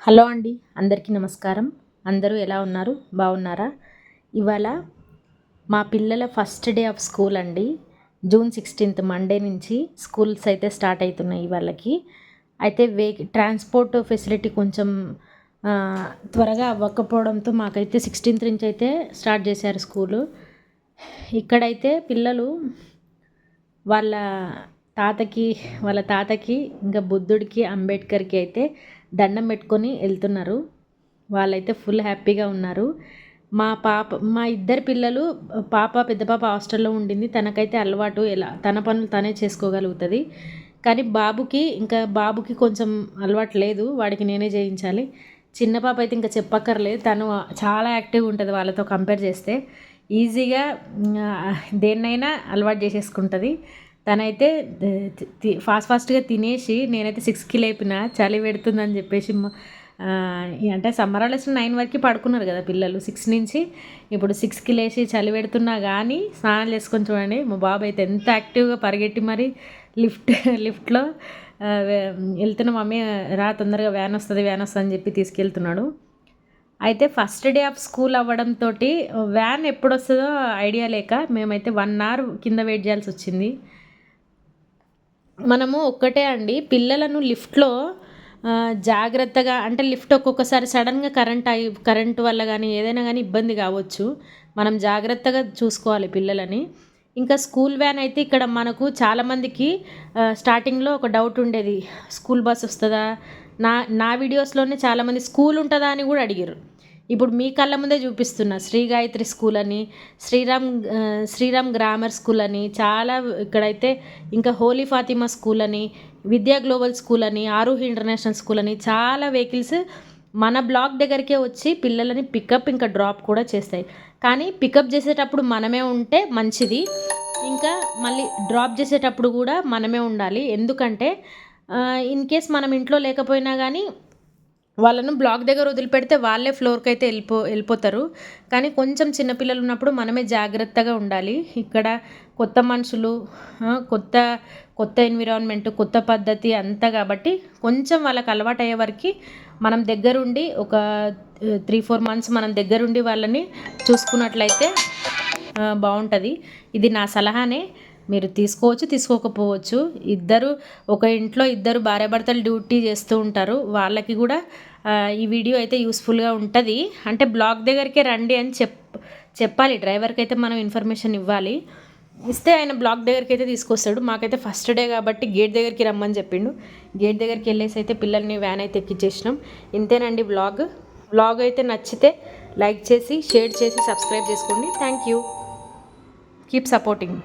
Hello అండి, అందరికీ నమస్కారం. అందరూ ఎలా ఉన్నారు? బాగున్నారా? ఇవాళ మా పిల్లల ఫస్ట్ డే ఆఫ్ స్కూల్ అండి. జూన్ 16th మండే నుంచి స్కూల్స్ అయితే స్టార్ట్ అవుతున్నాయి వాళ్ళకి. అయితే ట్రాన్స్పోర్ట్ ఫెసిలిటీ కొంచెం త్వరగా అవ్వకపోవడంతో మాకైతే 16th నుంచి అయితే స్టార్ట్ చేశారు స్కూలు. ఇక్కడైతే పిల్లలు వాళ్ళ తాతకి వాళ్ళ తాతకి ఇంకా బుద్ధుడికి అంబేద్కర్కి అయితే దండం పెట్టుకొని వెళ్తున్నారు. వాళ్ళైతే ఫుల్ హ్యాపీగా ఉన్నారు. మా ఇద్దరు పిల్లలు, పెద్ద పాప హాస్టల్లో ఉండింది. తనకైతే అలవాటు, ఎలా తన పనులు తనే చేసుకోగలుగుతుంది. కానీ బాబుకి కొంచెం అలవాటు లేదు, వాడికి నేనే చేయించాలి. చిన్న పాప అయితే ఇంకా చెప్పక్కర్లేదు, తను చాలా యాక్టివ్గా ఉంటుంది వాళ్ళతో కంపేర్ చేస్తే. ఈజీగా దేన్నైనా అలవాటు చేసేసుకుంటుంది. తనైతే ఫాస్ట్గా తినేసి, నేనైతే 6కి లేపిన, చలి పెడుతుందని చెప్పేసి. అంటే సమ్మర్ హాలిడేస్లో 9 వరకు పడుకున్నారు కదా పిల్లలు. 6 నుంచి ఇప్పుడు 6కి లేచి చలి పెడుతున్నా కానీ స్నానాలు చేసుకొని చూడండి. మా బాబు అయితే ఎంత యాక్టివ్గా పరిగెట్టి మరి లిఫ్ట్లో వెళ్తున్న, మమ్మీ రా తొందరగా వ్యాన్ వస్తుంది అని చెప్పి తీసుకెళ్తున్నాడు. అయితే ఫస్ట్ డే ఆఫ్ స్కూల్ అవ్వడంతో వ్యాన్ ఎప్పుడు వస్తుందో ఐడియా లేక మేమైతే 1 hour కింద వెయిట్ చేయాల్సి వచ్చింది. మనము ఒక్కటే అండి, పిల్లలను లిఫ్ట్లో జాగ్రత్తగా, అంటే లిఫ్ట్ ఒక్కొక్కసారి సడన్గా కరెంట్ వల్ల కానీ ఏదైనా కానీ ఇబ్బంది కావచ్చు. మనం జాగ్రత్తగా చూసుకోవాలి పిల్లలని. ఇంకా స్కూల్ వ్యాన్ అయితే ఇక్కడ మనకు చాలామందికి స్టార్టింగ్లో ఒక డౌట్ ఉండేది, స్కూల్ బస్ వస్తుందా. నా వీడియోస్లోనే చాలామంది స్కూల్ ఉంటుందా అని కూడా అడిగారు. ఇప్పుడు మీ కళ్ళ ముందే చూపిస్తున్నా, శ్రీ గాయత్రి స్కూల్ అని, శ్రీరామ్ గ్రామర్ స్కూల్ అని, చాలా ఇక్కడైతే ఇంకా హోలీ ఫాతిమా స్కూల్ అని, విద్యా గ్లోబల్ స్కూల్ అని, ఆరూహి ఇంటర్నేషనల్ స్కూల్ అని, చాలా వెహికల్స్ మన బ్లాక్ దగ్గరికే వచ్చి పిల్లలని పికప్ ఇంకా డ్రాప్ కూడా చేస్తాయి. కానీ పికప్ చేసేటప్పుడు మనమే ఉంటే మంచిది, ఇంకా మళ్ళీ డ్రాప్ చేసేటప్పుడు కూడా మనమే ఉండాలి. ఎందుకంటే ఇన్ కేస్ మనం ఇంట్లో లేకపోయినా కానీ వాళ్ళను బ్లాక్ దగ్గర వదిలిపెడితే వాళ్ళే ఫ్లోర్కి అయితే వెళ్ళిపోతారు. కానీ కొంచెం చిన్నపిల్లలు ఉన్నప్పుడు మనమే జాగ్రత్తగా ఉండాలి. ఇక్కడ కొత్త మనుషులు, కొత్త ఎన్విరాన్మెంట్, కొత్త పద్ధతి అంతా కాబట్టి కొంచెం వాళ్ళకి అలవాటు అయ్యే వరకు మనం దగ్గరుండి ఒక 3-4 months మనం దగ్గరుండి వాళ్ళని చూసుకున్నట్లయితే బాగుంటుంది. ఇది నా సలహానే, మీరు తీసుకోవచ్చు, తీసుకోకపోవచ్చు. ఒక ఇంట్లో ఇద్దరు భార్యాభర్తలు డ్యూటీ చేస్తూ ఉంటారు, వాళ్ళకి కూడా ఈ వీడియో అయితే యూస్ఫుల్గా ఉంటుంది. అంటే బ్లాక్ దగ్గరికే రండి అని చెప్పాలి డ్రైవర్కి అయితే, మనం ఇన్ఫర్మేషన్ ఇవ్వాలి. ఇస్తే ఆయన బ్లాక్ దగ్గరికి అయితే తీసుకొస్తాడు. మాకైతే ఫస్ట్ డే కాబట్టి గేట్ దగ్గరికి రమ్మని చెప్పిండు. గేట్ దగ్గరికి వెళ్ళేసి అయితే పిల్లల్ని వ్యాన్ అయితే ఎక్కించేసినాం. ఇంతేనండి వ్లాగ్ అయితే నచ్చితే లైక్ చేసి, షేర్ చేసి, సబ్స్క్రైబ్ చేసుకోండి. Thank you. Keep supporting.